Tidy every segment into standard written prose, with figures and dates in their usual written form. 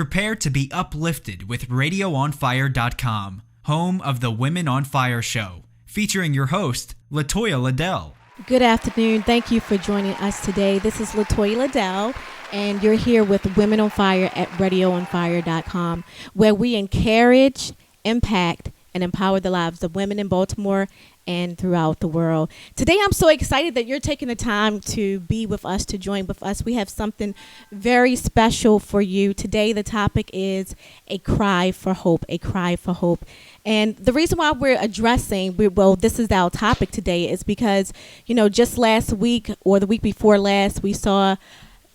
Prepare to be uplifted with RadioOnFire.com, home of the Women on Fire show, featuring your host, Latoya Ladelle. Good afternoon. Thank you for joining us today. This is Latoya Ladelle, and you're here with Women on Fire at RadioOnFire.com, where we encourage, impact, and empower the lives of women in Baltimore and throughout the world. Today, I'm so excited that you're taking the time to be with us, to join with us. We have something very special for you. Today, the topic is a cry for hope, a cry for hope. And the reason why we're addressing, this is our topic today, is because, just last week or the week before last, we saw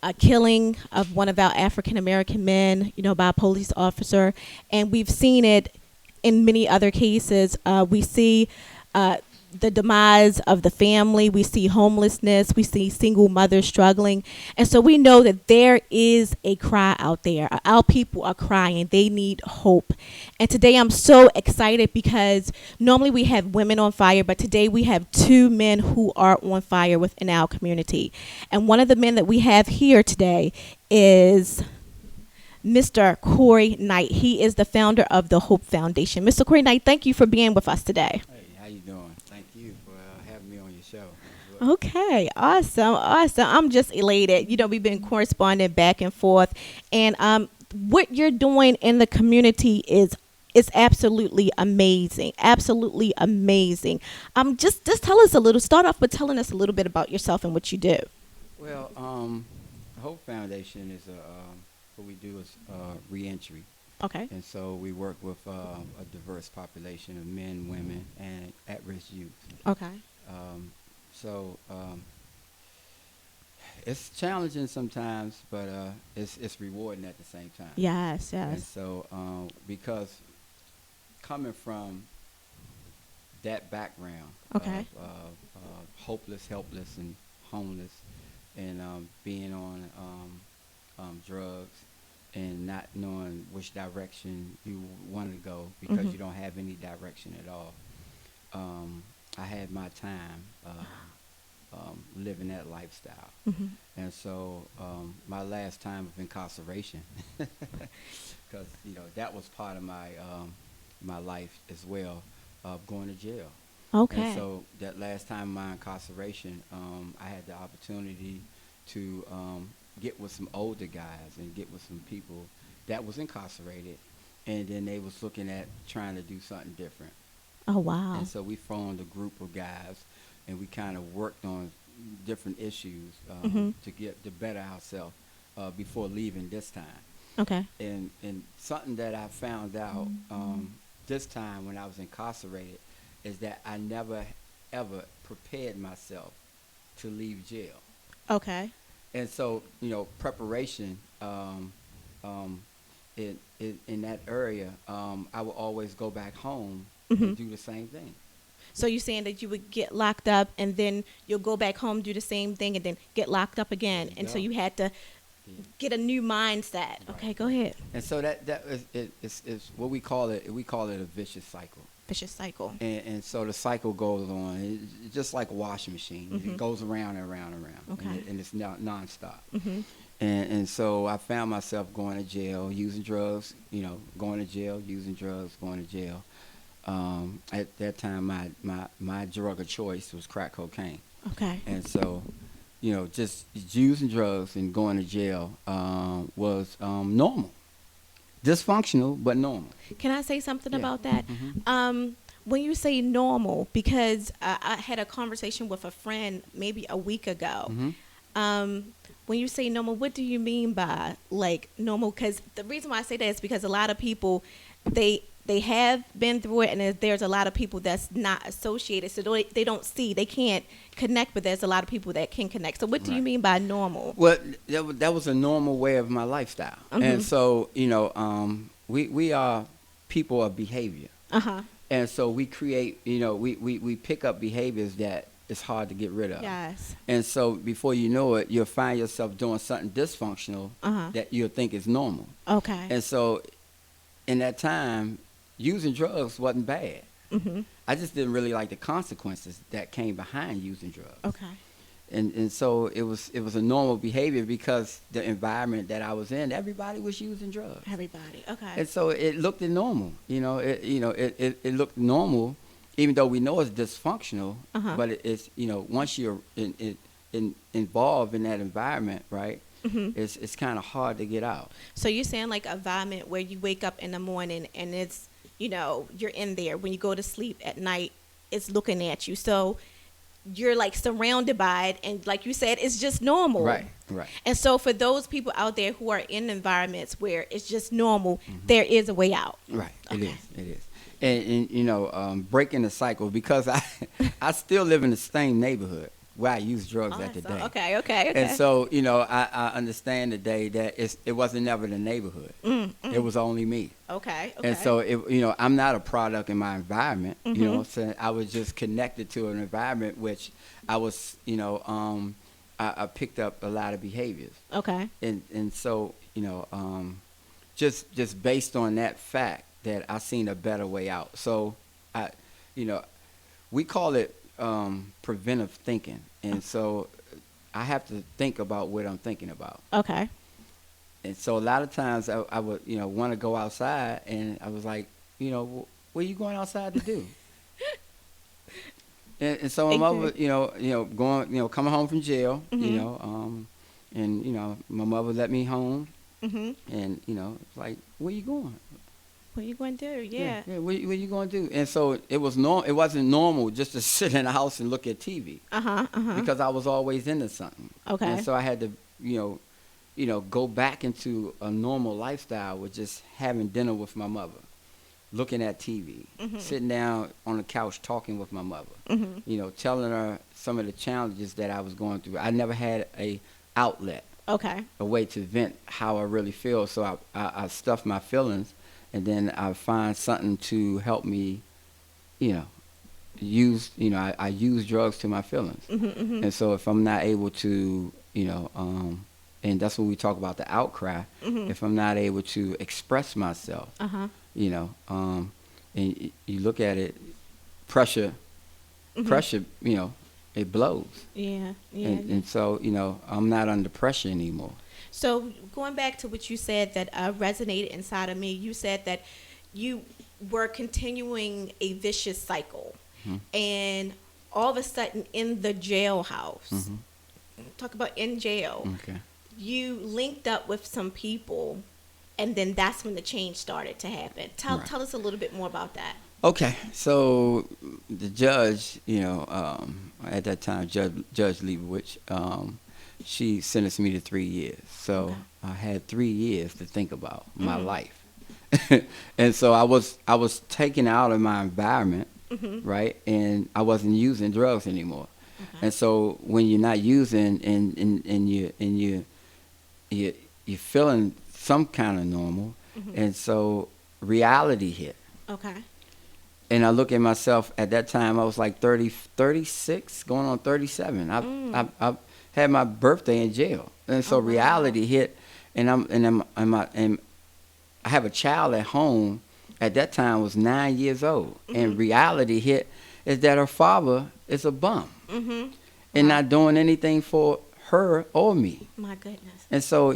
a killing of one of our African-American men, by a police officer. And we've seen it in many other cases. We see the demise of the family. We see homelessness. We see single mothers struggling. And so we know that there is a cry out there. Our people are crying. They need hope. And today I'm so excited because normally we have women on fire, but today we have two men who are on fire within our community. And one of the men that we have here today is Mr. Corey Knight. He is the founder of the Hope Foundation. Mr. Corey Knight, thank you for being with us today. Hey, how you doing? Thank you for having me on your show. Okay, awesome. I'm just elated. We've been corresponding back and forth, and what you're doing in the community is absolutely amazing. Absolutely amazing. Just tell us start off with telling us a little bit about yourself and what you do. Well, the Hope Foundation is what we do is reentry. Okay. And so we work with a diverse population of men, women, and at-risk youth. Okay. It's challenging sometimes, but it's rewarding at the same time. Yes. And so because coming from that background okay. of hopeless, helpless, and homeless, and being on drugs, and not knowing which direction you want to go because mm-hmm. you don't have any direction at all. I had my time living that lifestyle. Mm-hmm. And so my last time of incarceration, because that was part of my life as well, going to jail. Okay. And so that last time of my incarceration, I had the opportunity to get with some older guys and get with some people that was incarcerated, and then they was looking at trying to do something different. Oh, wow. And so we formed a group of guys, and we kind of worked on different issues mm-hmm. to better ourselves before leaving this time. Okay. And something that I found out this time when I was incarcerated is that I never, ever prepared myself to leave jail. Okay. And so, preparation in that area, I would always go back home mm-hmm. and do the same thing. So you're saying that you would get locked up and then you'll go back home, do the same thing, and then get locked up again. And so you had to get a new mindset. Right. Okay, go ahead. And so that is what we call it. We call it a vicious cycle. Vicious cycle. And so the cycle goes on. It's just like a washing machine. Mm-hmm. It goes around and around and around. Okay. And it's nonstop. Mm-hmm. And so I found myself going to jail, using drugs, going to jail, using drugs, going to jail. At that time, my drug of choice was crack cocaine. Okay. And so, just using drugs and going to jail was normal. Dysfunctional, but normal. Can I say something about that? Mm-hmm. When you say normal, because I had a conversation with a friend maybe a week ago. Mm-hmm. When you say normal, what do you mean by normal? Because the reason why I say that is because a lot of people, they have been through it, and there's a lot of people that's not associated, so they don't see, they can't connect, but there's a lot of people that can connect. So what do you mean by normal? Well, that was a normal way of my lifestyle. Mm-hmm. And so, we are people of behavior. Uh-huh. And so we create, we pick up behaviors that it's hard to get rid of. Yes. And so before you know it, you'll find yourself doing something dysfunctional that you'll think is normal. Okay. And so in that time, using drugs wasn't bad. Mm-hmm. I just didn't really like the consequences that came behind using drugs. Okay. And so it was a normal behavior because the environment that I was in, everybody was using drugs. Everybody. Okay. And so it looked normal. It looked normal, even though we know it's dysfunctional. But it's once you're involved in that environment, right? It's kind of hard to get out. So you're saying like a environment where you wake up in the morning and it's you're in there. When you go to sleep at night, it's looking at you. So you're like surrounded by it, and like you said, it's just normal. Right. And so for those people out there who are in environments where it's just normal, there is a way out. Right. Okay. It is. And breaking the cycle, because I still live in the same neighborhood where I use drugs at today. Okay. And so, I understand today that it wasn't never the neighborhood. It was only me. Okay. And so, I'm not a product in my environment. So I was just connected to an environment which I was, I picked up a lot of behaviors. Okay. And so, just based on that fact that I seen a better way out. So, we call it preventive thinking. And so I have to think about what I'm thinking about. Okay. And so a lot of times I would, want to go outside, and I was like, what are you going outside to do? and so my mother, going, coming home from jail, and, my mother let me home, and, like, where you going? What are you going to do? Yeah. What you going to do? And so it wasn't normal just to sit in the house and look at TV. Because I was always into something. Okay. And so I had to, go back into a normal lifestyle with just having dinner with my mother, looking at TV, sitting down on the couch talking with my mother, telling her some of the challenges that I was going through. I never had a outlet, a way to vent how I really feel. So I stuffed my feelings. And then I find something to help me, use, I use drugs to my feelings. And so if I'm not able to, and that's when we talk about the outcry, if I'm not able to express myself, and you look at it, pressure, it blows. Yeah. And so, I'm not under pressure anymore. So going back to what you said that resonated inside of me, you said that you were continuing a vicious cycle. And all of a sudden in the jailhouse, talk about in jail, you linked up with some people, and then that's when the change started to happen. Tell us a little bit more about that. Okay, so the judge, at that time, Judge Leibowitz, she sentenced me to 3 years. So I had 3 years to think about my life. And so I was taken out of my environment, right? And I wasn't using drugs anymore. And so when you're not using and you're feeling some kind of normal, and so reality hit. Okay. And I look at myself at that time, I was like 36, going on 37. I had my birthday in jail, and so reality hit, and I have a child at home. At that time, was 9 years old, and reality hit is that her father is a bum, and not doing anything for her or me. My goodness. And so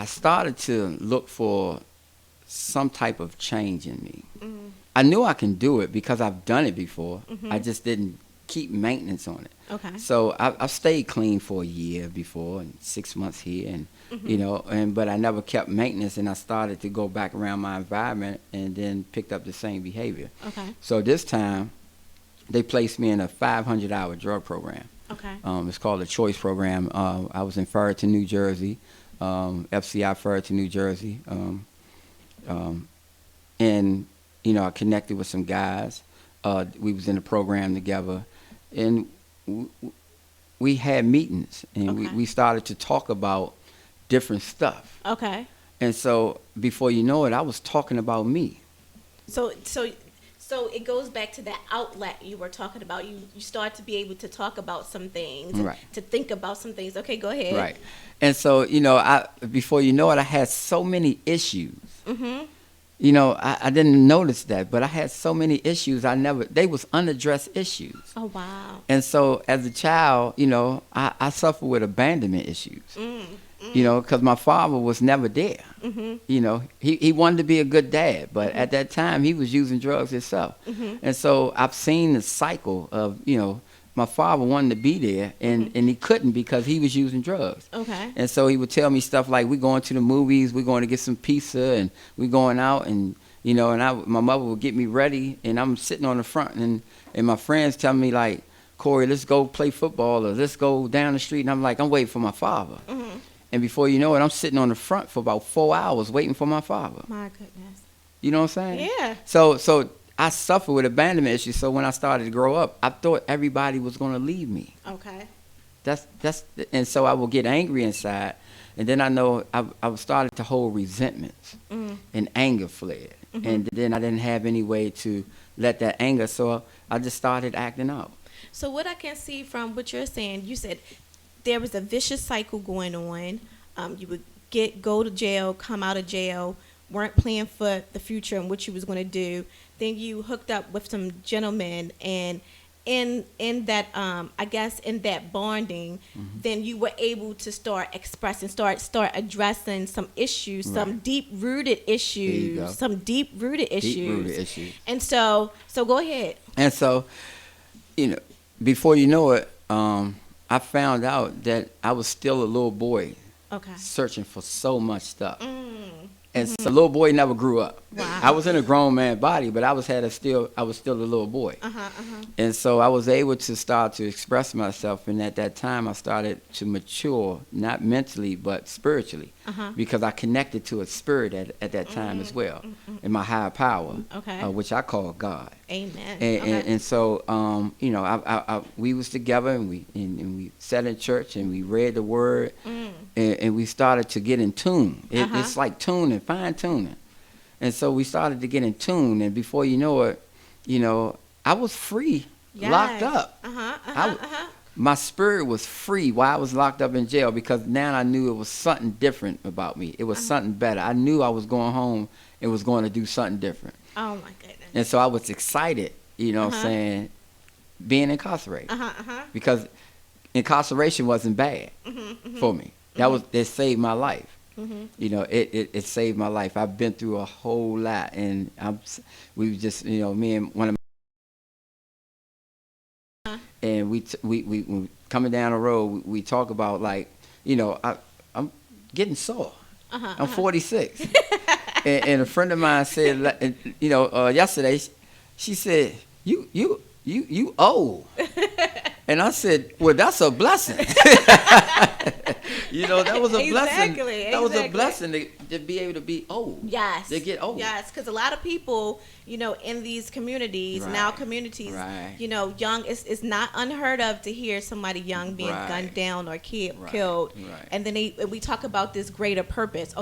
I started to look for some type of change in me. I knew I can do it because I've done it before. I just didn't keep maintenance on it. Okay. So I've stayed clean for a year before, and 6 months here, and but I never kept maintenance, and I started to go back around my environment, and then picked up the same behavior. Okay. So this time, they placed me in a 500-hour drug program. Okay. It's called the Choice Program. I was in Farrington, New Jersey, FCI Farrington, New Jersey, and I connected with some guys. We was in the program together, and we had meetings, and we started to talk about different stuff. Okay. And so before you know it, I was talking about me. So it goes back to that outlet you were talking about. You start to be able to talk about some things, to think about some things. Okay, go ahead. Right. And so, before you know it, I had so many issues You know, I didn't notice that, but I had so many issues. They was unaddressed issues. Oh, wow. And so as a child, you know, I suffered with abandonment issues. You know, because my father was never there. You know, he wanted to be a good dad, but at that time he was using drugs himself. And so I've seen the cycle of, you know, my father wanted to be there and he couldn't because he was using drugs. Okay. And so he would tell me stuff like, we're going to the movies, we're going to get some pizza, and we're going out, and, you know, and my mother would get me ready, and I'm sitting on the front, and my friends tell me, like, Corey, let's go play football, or let's go down the street. And I'm like, I'm waiting for my father. And before you know it, I'm sitting on the front for about 4 hours waiting for my father. My goodness. You know what I'm saying? Yeah. So I suffer with abandonment issues. So when I started to grow up, I thought everybody was going to leave me. Okay. And so I would get angry inside, and then I know I started to hold resentments, and anger fled, and then I didn't have any way to let that anger, so I just started acting out. So what I can see from what you're saying, you said there was a vicious cycle going on. You would go to jail, come out of jail, weren't planning for the future and what you was going to do. Then you hooked up with some gentlemen, and in that I guess in that bonding, then you were able to start expressing, start addressing some issues, some deep rooted issues, And so go ahead. And so, you know, before you know it, I found out that I was still a little boy, searching for so much stuff. And so the little boy never grew up. Wow. I was in a grown man body, but I was still a little boy. And so I was able to start to express myself. And at that time, I started to mature, not mentally, but spiritually, because I connected to a spirit at that time as well, in my higher power, which I call God. Amen. And so, you know, we was together, and we sat in church, and we read the word, and we started to get in tune. It's like tuning, fine tuning. And so we started to get in tune, and before you know it, you know, I was free, locked up. My spirit was free while I was locked up in jail, because now I knew it was something different about me. It was something better. I knew I was going home and was going to do something different. Oh, my goodness. And so I was excited, you know what I'm saying, being incarcerated. Because incarceration wasn't bad for me. It saved my life. You know, it saved my life. I've been through a whole lot, and we just, you know, me and one of my, and we coming down the road, we talk about, like, you know, I'm getting sore. I'm 46. And a friend of mine said, you know, yesterday, she said, you old. And I said, well, that's a blessing. You know, that was a blessing. That was a blessing to be able to be old. Yes. To get old. Yes, because a lot of people, you know, in these communities, you know, young, it's not unheard of to hear somebody young being gunned down or killed. And then we talk about this greater purpose.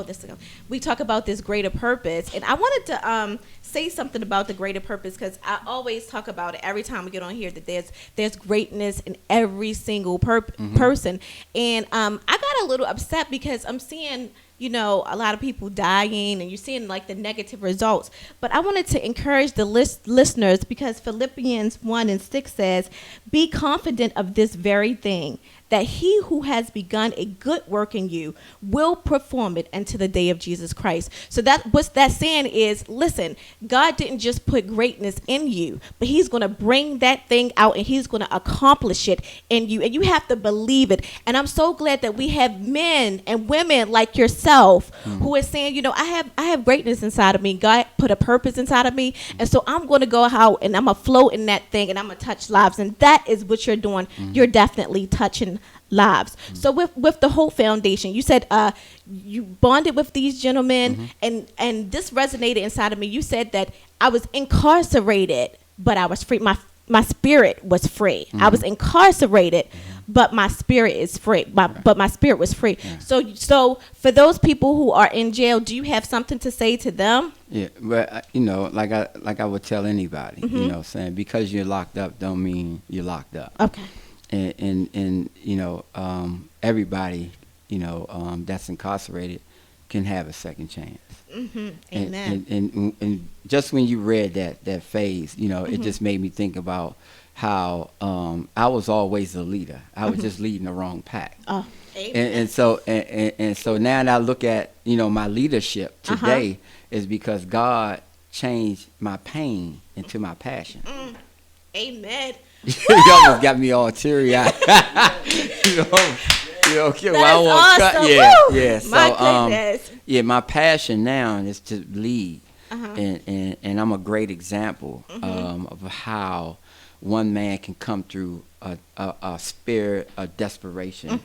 We talk about this greater purpose. And I wanted to say something about the greater purpose, because I always talk about it every time we get on here, that there's greatness in every single person. And I got a little upset because I'm seeing, you know, a lot of people dying, and you're seeing like the negative results. But I wanted to encourage the listeners, because Philippians 1:6 says, be confident of this very thing, that he who has begun a good work in you will perform it until the day of Jesus Christ. So what that's saying is, listen, God didn't just put greatness in you, but he's going to bring that thing out, and he's going to accomplish it in you. And you have to believe it. And I'm so glad that we have men and women like yourself who are saying, you know, I have greatness inside of me. God put a purpose inside of me. And so I'm going to go out and I'm going to float in that thing, and I'm going to touch lives. And that is what you're doing. You're definitely touching lives. So with the whole foundation, you said you bonded with these gentlemen, and this resonated inside of me. You said that I was incarcerated, but I was free. My spirit was free. I was incarcerated, but my spirit is free. But my spirit was free. So for those people who are in jail, do you have something to say to them? Yeah, but you know, like I would tell anybody, you know, saying because you're locked up don't mean you're locked up. Okay. And you know, everybody, you know, that's incarcerated, can have a second chance. Mm-hmm. Amen. And just when you read that phrase, it just made me think about how I was always the leader. I was just leading the wrong pack. Oh, amen. And so now I look at my leadership today is because God changed my pain into my passion. Amen. You almost got me all teary-eyed. Okay, well, I won't cut. Yeah. So, my goodness. My passion now is to lead, and I'm a great example of how one man can come through a spirit of desperation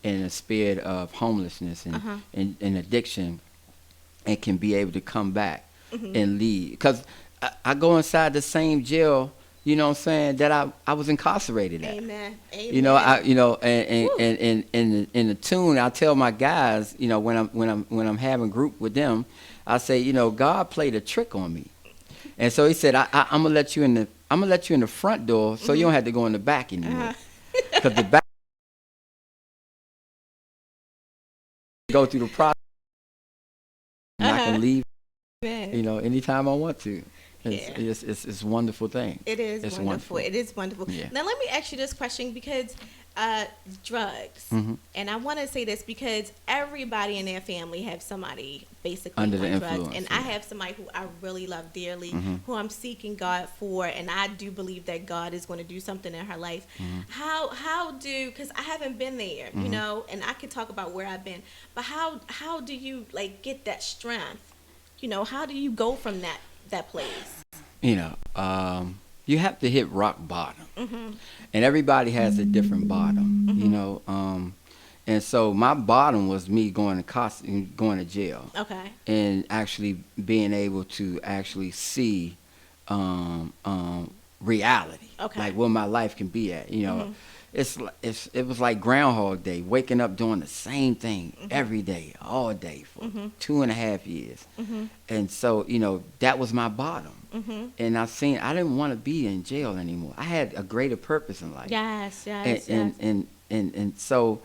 and a spirit of homelessness and addiction, and can be able to come back and lead. Because I go inside the same jail, you know what I'm saying, that I was incarcerated at. Amen. And in the tune, I tell my guys, when I'm having group with them, I say, God played a trick on me. And so he said, I'm gonna let you in the front door, so you don't have to go in the back anymore. Because the back go through the process, and I can leave, anytime I want to. It's a wonderful thing. It's wonderful. It is wonderful. Yeah. Now let me ask you this question, because drugs, and I want to say this because everybody in their family have somebody basically under the on drugs, influence, and I have somebody who I really love dearly, who I'm seeking God for, and I do believe that God is going to do something in her life. Because I haven't been there, and I can talk about where I've been, but how do you get that strength? How do you go from that place? You have to hit rock bottom, and everybody has a different bottom, and so my bottom was me going to jail, and actually being able to actually see reality, like where my life can be at. It was like Groundhog Day, waking up doing the same thing every day, all day for 2.5 years. And so, that was my bottom. And I didn't want to be in jail anymore. I had a greater purpose in life. Yes. And so,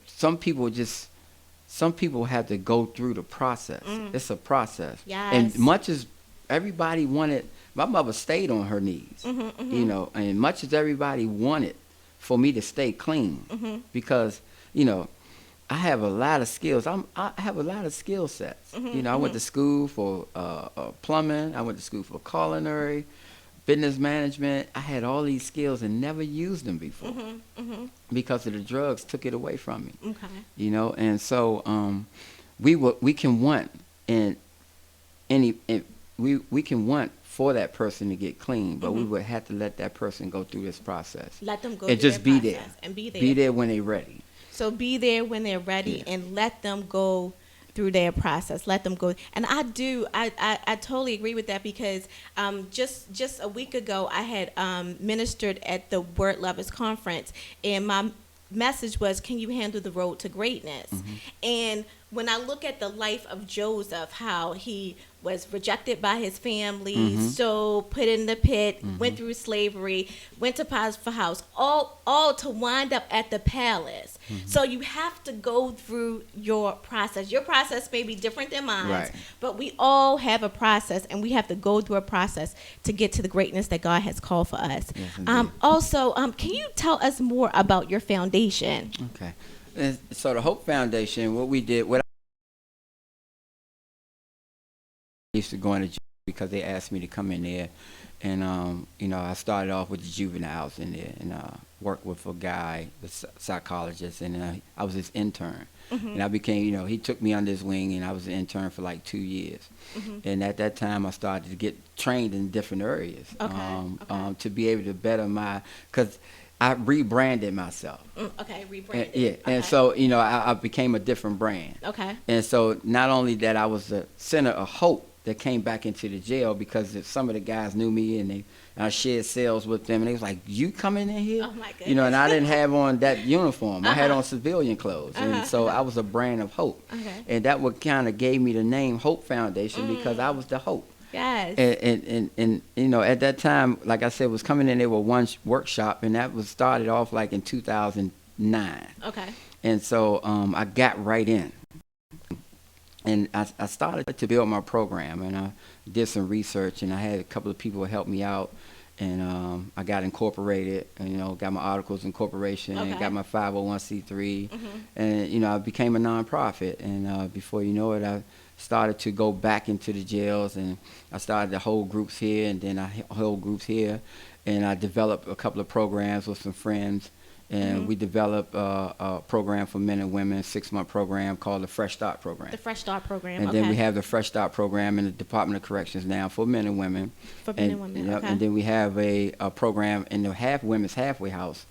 some people have to go through the process. It's a process. Yes. And much as everybody wanted, my mother stayed on her knees, and much as everybody wanted for me to stay clean, because, I have a lot of skills. I have a lot of skill sets. I went to school for plumbing. I went to school for culinary, business management. I had all these skills and never used them before because of the drugs took it away from me. And so we can want we can want for that person to get clean, but we would have to let that person go through this process. Let them go and through just their be process there. and be there. Be there when they're ready. So be there when they're ready, and let them go through their process. Let them go. And I totally agree with that, because just a week ago I had ministered at the Word Lovers Conference, and my message was, can you handle the road to greatness? And when I look at the life of Joseph, how he was rejected by his family, so put in the pit, went through slavery, went to Potiphar's house, all to wind up at the palace. So you have to go through your process. Your process may be different than mine, Right. but we all have a process, and we have to go through a process to get to the greatness that God has called for us. Yes, Also, can you tell us more about your foundation? Okay. And so the Hope Foundation, what I used to go into jail because they asked me to come in there, and I started off with the juveniles in there, and worked with a guy, the psychologist, and I was his intern, and I became, he took me under his wing, and I was an intern for like 2 years, and at that time I started to get trained in different areas, to be able to better because I rebranded myself. Rebranded. And so, I became a different brand. And so not only that, I was the center of hope that came back into the jail, because some of the guys knew me, and I shared cells with them, and they was like, you coming in here? Oh my goodness. And I didn't have on that uniform. I had on civilian clothes. And so I was a brand of hope. And that what kind of gave me the name Hope Foundation, because I was the hope. Yes. And at that time, like I said, was coming in there with one workshop, and that was started off like in 2009. And so I got right in. And I started to build my program, and I did some research, and I had a couple of people help me out, and I got incorporated, and, got my articles in corporation, and got my 501c3, and, I became a nonprofit. And before you know it, I started to go back into the jails, and I started to hold groups here, and then I hold groups here, and I developed a couple of programs with some friends. And we developed a program for men and women, 6-month program called the Fresh Start Program. The Fresh Start Program, And then we have the Fresh Start Program in the Department of Corrections now for men and women. For men and women, okay. And then we have a program in the Women's Halfway House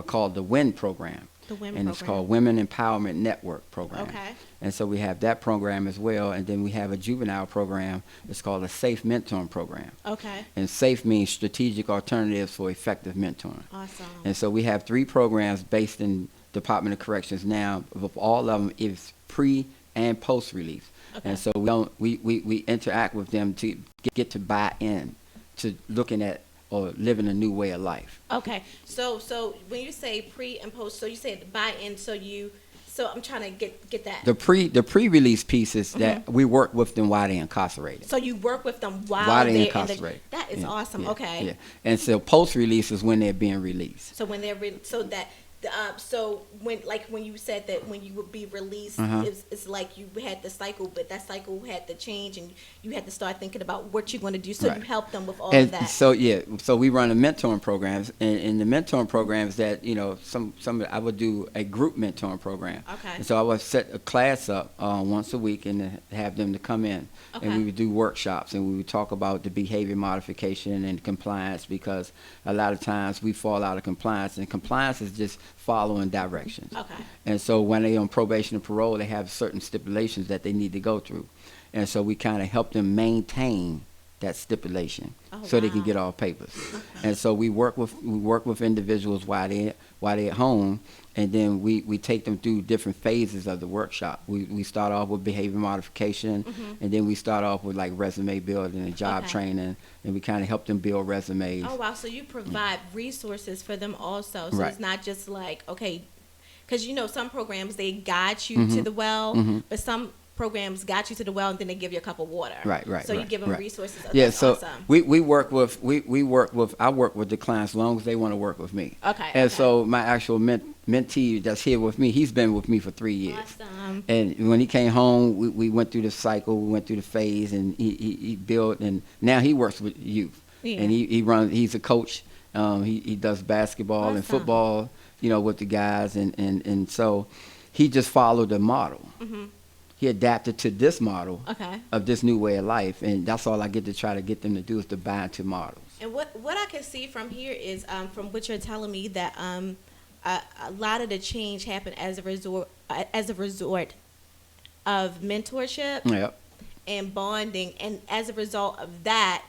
called the WIN Program. The WIN and program. It's called Women Empowerment Network Program. Okay. And so we have that program as well. And then we have a juvenile program. It's called a SAFE Mentoring Program. Okay. And SAFE means Strategic Alternatives for Effective Mentoring. Awesome. And so we have 3 programs based in Department of Corrections now. All of them is pre and post release. Okay. And so we interact with them to get to buy in to looking at or living a new way of life. Okay. So when you say pre and post, so you say buy in, so I'm trying to get that. The pre-release piece is that we work with them while they're incarcerated. So you work with them while they're incarcerated. That is awesome. Okay. Yeah. And so post-release is when they're being released. So when they're so when you said that when you would be released, it's like you had the cycle, but that cycle had to change, and you had to start thinking about what you're going to do. So you help them with all of that. So we run a mentoring programs, and the mentoring programs that I would do a group mentoring program. Okay. And so I would set a class up once a week and have them to come in, and we would do workshops, and we would talk about the behavior modification and compliance, because a lot of times we fall out of compliance, and compliance is just following directions. Okay. And so when they're on probation and parole, they have certain stipulations that they need to go through. And so we kind of help them maintain that stipulation so they can get all papers. Okay. And so we work with individuals while they're at home, and then we take them through different phases of the workshop. We start off with behavior modification, and then we start off with like resume building and job training, and we kind of help them build resumes. Oh wow! So you provide resources for them also. So it's not just like because some programs they guide you to the well, but some programs got you to the well and then they give you a cup of water. Right. So you give them resources. Yeah. That's so awesome. I work with the clients as long as they want to work with me. Okay. And so my actual mentee that's here with me, he's been with me for 3 years. Awesome. And when he came home, we went through the cycle, we went through the phase, and he built, and now he works with youth. Yeah. And he's a coach. He does basketball and football, with the guys, and so he just followed the model. He adapted to this model of this new way of life, and that's all I get to try to get them to do is to buy into models. And what I can see from here is from what you're telling me that a lot of the change happened as a resort of mentorship and bonding, and as a result of that,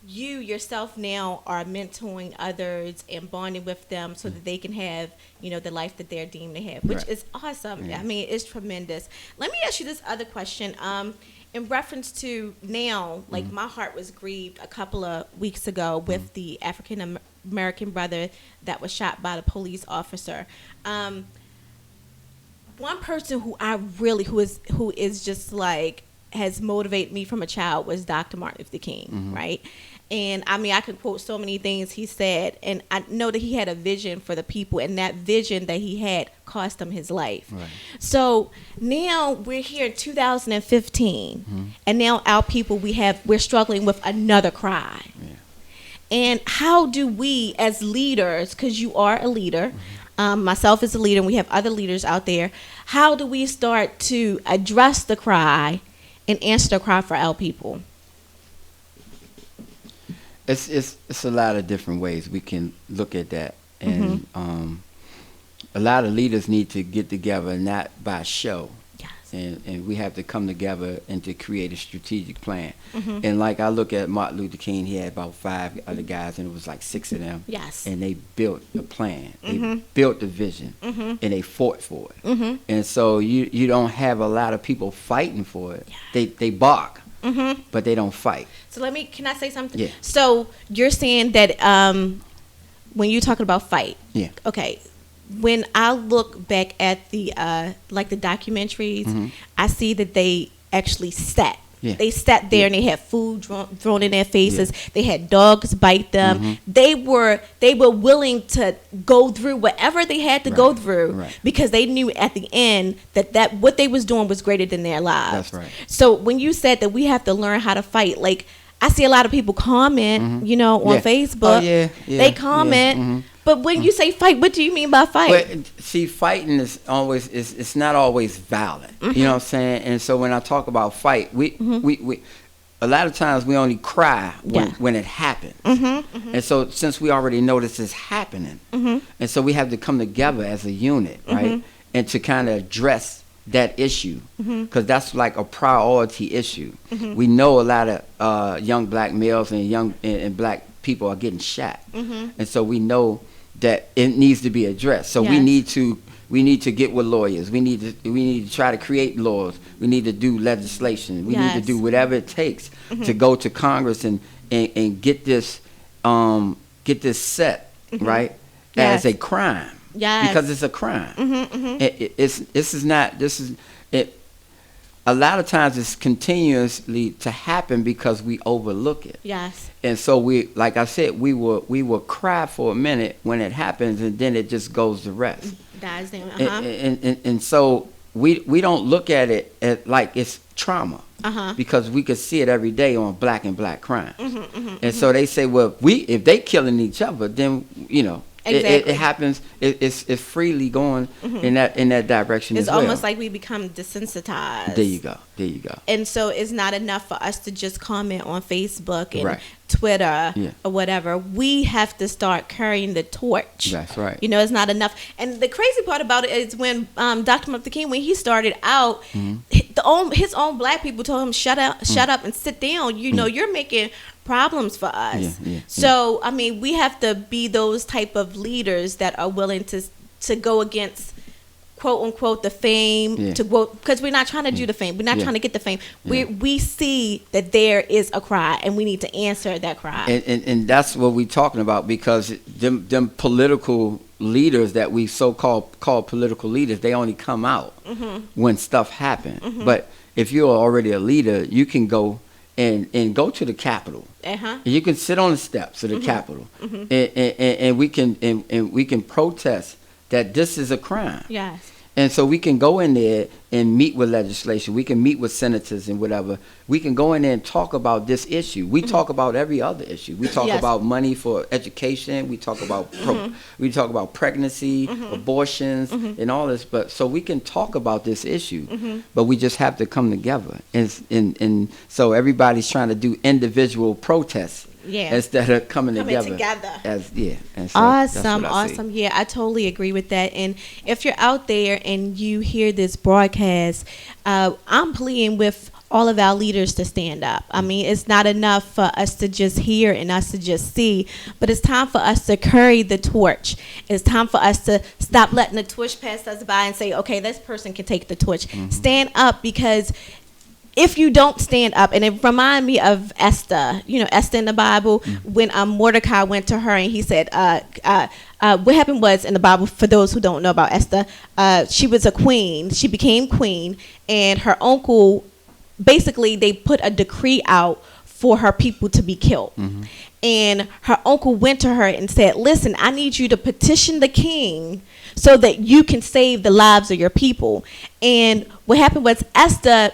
you yourself now are mentoring others and bonding with them so that they can have, the life that they're deemed to have, which is awesome. Yeah. I mean, it's tremendous. Let me ask you this other question. In reference to now, like my heart was grieved a couple of weeks ago with the African American brother that was shot by the police officer. One person who is just like has motivated me from a child was Dr. Martin Luther King, right? And I mean, I could quote so many things he said, and I know that he had a vision for the people, and that vision that he had cost him his life. Right. So now we're here in 2015, and now our people, we're struggling with another crime. Yeah. And how do we as leaders, because you are a leader, myself as a leader, and we have other leaders out there, how do we start to address the cry and answer the cry for our people? It's a lot of different ways we can look at that, and a lot of leaders need to get together, not by show. Yes. And we have to come together and to create a strategic plan. And like I look at Martin Luther King, he had about 5 other guys, and it was like 6 of them. Yes. And they built a plan. They built the vision, and they fought for it. And so you don't have a lot of people fighting for it. Yeah. They bark. But they don't fight. So can I say something? Yeah. So you're saying that when you're talking about fight, okay, when I look back at the like the documentaries, I see that they actually sat. Yeah. They sat there and they had food thrown in their faces. Yeah. They had dogs bite them. Mm-hmm. They were willing to go through whatever they had to go through because they knew at the end that what they was doing was greater than their lives. That's right. So when you said that we have to learn how to fight, like I see a lot of people comment, you know, on Facebook. They comment. But when you say fight, what do you mean by fight? Well, see, fighting is always it's not always violent. You know what I'm saying? And so when I talk about fight, we a lot of times we only cry when it happens. And so since we already know this is happening, and so we have to come together as a unit, right? And to kind of address that issue, because that's like a priority issue. We know a lot of young black males and black people are getting shot, and so we know that it needs to be addressed. So we need to get with lawyers. We need to try to create laws. We need to do legislation. We need to do whatever it takes to go to Congress and get this set right as a crime. Because it's a crime. A lot of times it's continuously to happen because we overlook it. And so like I said, we will cry for a minute when it happens, and then it just goes to rest. Dies down. And so we don't look at it like it's trauma. Because we could see it every day on black and black crimes. And so they say, well, if they killing each other, then you know. It happens. It's freely going in that direction. It's as well. almost like we become desensitized. There you go. And so it's not enough for us to just comment on Facebook and Twitter or whatever. We have to start carrying the torch. That's right. You know, it's not enough. And the crazy part about it is when Dr. Martin Luther King, when he started out, his own black people told him, shut up and sit down. You know, you're making problems for us. So I mean, we have to be those type of leaders that are willing to go against, quote unquote, the fame, to go, because we're not trying to do the fame. We're not trying to get the fame. We see that there is a cry and we need to answer that cry. And that's what we're talking about, because them political leaders that we call political leaders, they only come out when stuff happens. But if you're already a leader, you can go and go to the Capitol. And you can sit on the steps of the Capitol, and we can protest that this is a crime. And so we can go in there and meet with legislation. We can meet with senators and whatever. We can go in there and talk about this issue. We talk about every other issue. We talk about money for education. We talk about pregnancy, abortions, and all this. But so we can talk about this issue, but we just have to come together. And so everybody's trying to do individual protests. Instead of coming together. And so awesome. Yeah, I totally agree with that. And if you're out there and you hear this broadcast, I'm pleading with all of our leaders to stand up. I mean, it's not enough for us to just hear and us to just see, but it's time for us to carry the torch. It's time for us to stop letting the torch pass us by and say, okay, this person can take the torch. Stand up, because if you don't stand up, and it reminded me of Esther, you know, Esther in the Bible, when Mordecai went to her and he said, what happened was in the Bible, for those who don't know about Esther, she was a queen. She became queen, and her uncle, basically they put a decree out for her people to be killed. And her uncle went to her and said, listen, I need you to petition the king so that you can save the lives of your people. And what happened was Esther,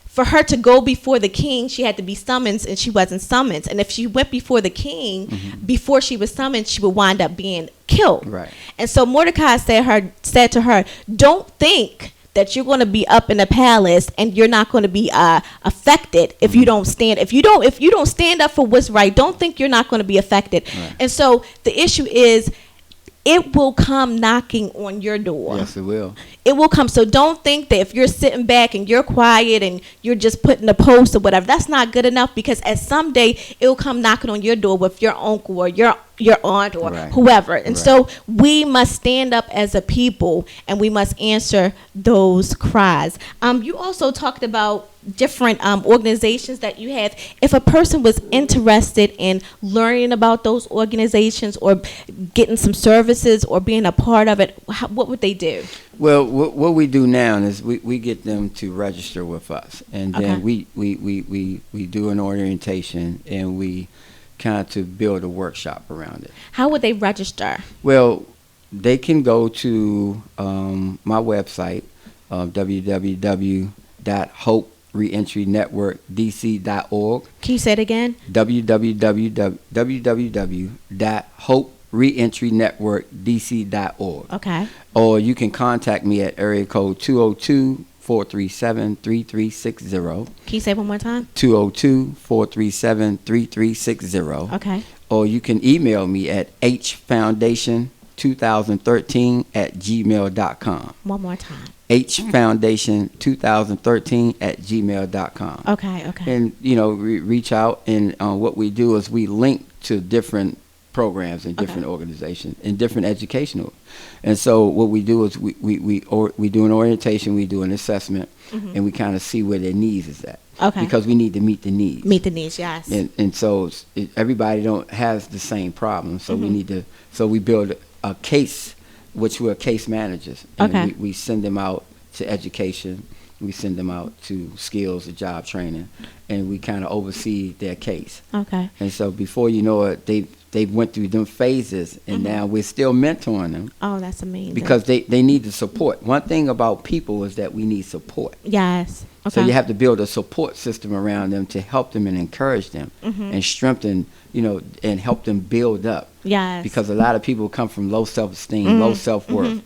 for her to go before the king, she had to be summoned, and she wasn't summoned. And if she went before the king before she was summoned, she would wind up being killed. And so Mordecai said to her, don't think that you're going to be up in the palace and you're not going to be affected if you don't stand. If you don't stand up for what's right, don't think you're not going to be affected. And so the issue is, it will come knocking on your door. Yes, it will. It will come. So don't think that if you're sitting back and you're quiet and you're just putting a post or whatever, that's not good enough, because at some day it will come knocking on your door with your uncle or your your aunt or Right. whoever. And Right. so we must stand up as a people, and we must answer those cries. You also talked about different organizations that you have. If a person was interested in learning about those organizations or getting some services or being a part of it, what would they do? Well, what we do now is we get them to register with us, and then Okay. we do an orientation, and we kind of to build a workshop around it. How would they register? Well, they can go to my website, www.hopereentry.networkdc.org. Can you say it again? www.hopereentry.networkdc.org. Okay. Or you can contact me at area code 202-437-3360. Can you say it one more time? 202-437-3360. Okay. Or you can email me at hfoundation2013@gmail.com. One more time. hfoundation2013@gmail.com. Okay. Okay. And, reach out. And what we do is we link to different programs and different organizations and different educational. And so what we do is we do an orientation, we do an assessment, and we kind of see where their needs is at. Okay. Because we need to meet the needs. Meet the needs, yes. And so everybody don't has the same problem. So we need to. So we build a case, which we're case managers, and Okay. we send them out to education. We send them out to skills or job training, and we kind of oversee their case. Okay. And so before you know it, they went through them phases, and now we're still mentoring them Oh, that's amazing. because they need the support. One thing about people is that we need support. Yes. Okay. So you have to build a support system around them to help them and encourage them and strengthen, and help them build up. Yes. Because a lot of people come from low self-esteem, low self-worth.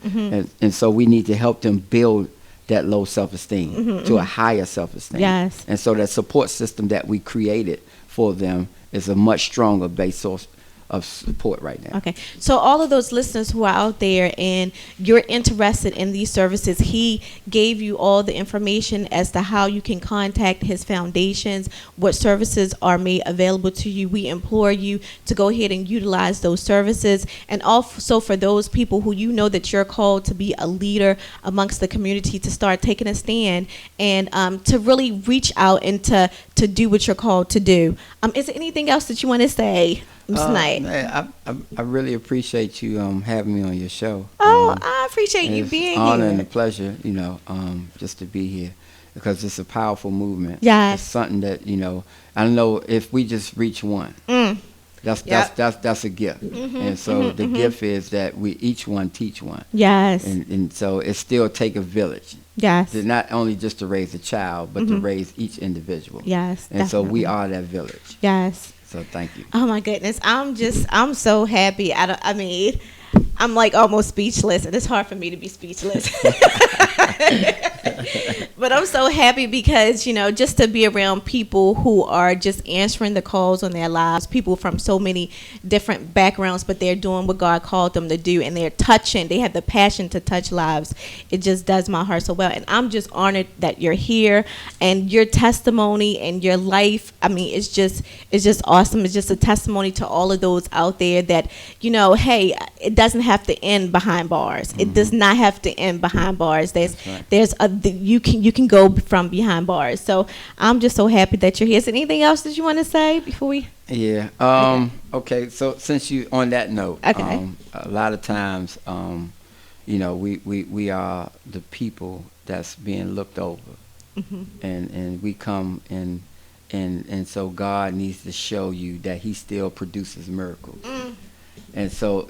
And so we need to help them build that low self-esteem to a higher self-esteem. Yes. And so that support system that we created for them is a much stronger base source of support right now. Okay. So all of those listeners who are out there and you're interested in these services, he gave you all the information as to how you can contact his foundations, what services are made available to you. We implore you to go ahead and utilize those services. And also for those people who you know that you're called to be a leader amongst the community, to start taking a stand and to really reach out and to do what you're called to do. Is there anything else that you want to say tonight? I really appreciate you having me on your show. Oh, I appreciate you being It's an honor here. and a pleasure, just to be here, because it's a powerful movement. Yes. It's something that, I know if we just reach one, that's a gift. And so the gift is that we each one teach one. Yes. And so it still take a village. Yes. To not only just to raise a child, but to raise each individual. Yes. And so we definitely. are that village. Yes. So thank you. Oh my goodness. I'm so happy. I'm like almost speechless, and it's hard for me to be speechless. But I'm so happy because, just to be around people who are just answering the calls on their lives, people from so many different backgrounds, but they're doing what God called them to do, and they have the passion to touch lives. It just does my heart so well. And I'm just honored that you're here, and your testimony and your life, it's just awesome. It's just a testimony to all of those out there that, hey, it doesn't have to end behind bars. It does not have to end behind bars. You can go from behind bars. So I'm just so happy that you're here. Is there anything else that you want to say before we? Yeah. Okay. So since you on that note, Okay. A lot of times, we are the people that's being looked over, and we come and so God needs to show you that He still produces miracles. And so,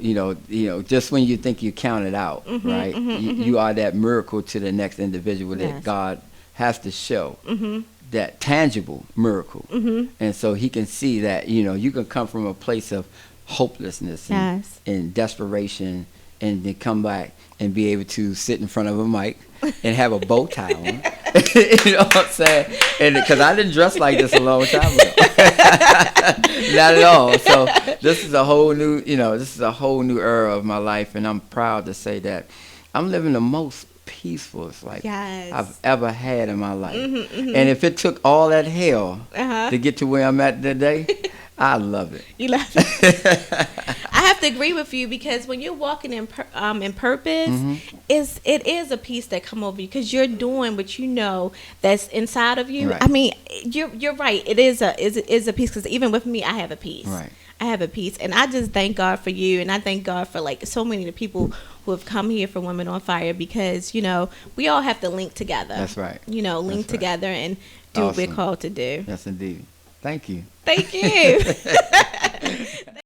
just when you think you counted out, right, you are that miracle to the next individual that Yes. God has to show, that tangible miracle. And so He can see that, you can come from a place of hopelessness Yes. and desperation, and then come back and be able to sit in front of a mic and have a bow tie on. You know what I'm saying? And because I didn't dress like this a long time ago. Not at all. So this is a whole new, era of my life, and I'm proud to say that I'm living the most peaceful life Yes. I've ever had in my life. And if it took all that hell to get to where I'm at today, I love it. You love it. I have to agree with you, because when you're walking in purpose, it is a peace that come over you, because you're doing what you know that's inside of you. Right. I mean, you're right. It is a peace, because even with me, I have a peace. Right. I have a peace, and I just thank God for you, and I thank God for like so many of the people who have come here for Women on Fire, because we all have to link together. That's right. Link together and do what we're called to do. Yes, indeed. Thank you. Thank you.